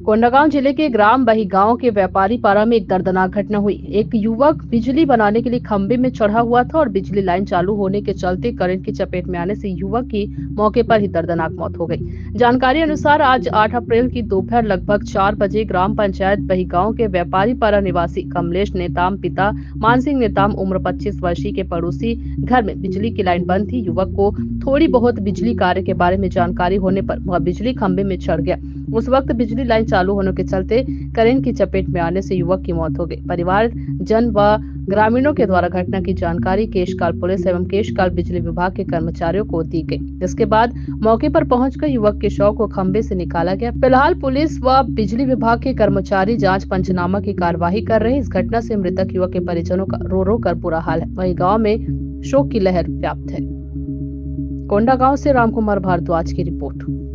कोंडागांव जिले के ग्राम बहीगांव के व्यापारी पारा में एक दर्दनाक घटना हुई। एक युवक बिजली बनाने के लिए खंभे में चढ़ा हुआ था और बिजली लाइन चालू होने के चलते करंट की चपेट में आने से युवक की मौके पर ही दर्दनाक मौत हो गई। जानकारी अनुसार आज 8 अप्रैल की दोपहर लगभग 4 बजे ग्राम पंचायत बहीगांव के व्यापारी पारा निवासी कमलेश नेताम पिता मानसिंह नेताम उम्र 25 वर्षीय के पड़ोसी घर में बिजली की लाइन बंद थी। युवक को थोड़ी बहुत बिजली कार्य के बारे में जानकारी होने पर वह बिजली खंभे में चढ़ गया। उस वक्त बिजली लाइन चालू होने के चलते करंट की चपेट में आने से युवक की मौत हो गई। परिवार जन व ग्रामीणों के द्वारा घटना की जानकारी केशकाल पुलिस एवं केशकाल बिजली विभाग के कर्मचारियों को दी गई, जिसके बाद मौके पर पहुंचकर युवक के शव को खंभे से निकाला गया। फिलहाल पुलिस व बिजली विभाग के कर्मचारी जांच पंचनामा की कार्यवाही कर रहे हैं। इस घटना से मृतक युवक के परिजनों का रो रो कर बुरा हाल है। वहीं गाँव में शोक की लहर व्याप्त है। कोंडागांव से रामकुमार भारद्वाज की रिपोर्ट।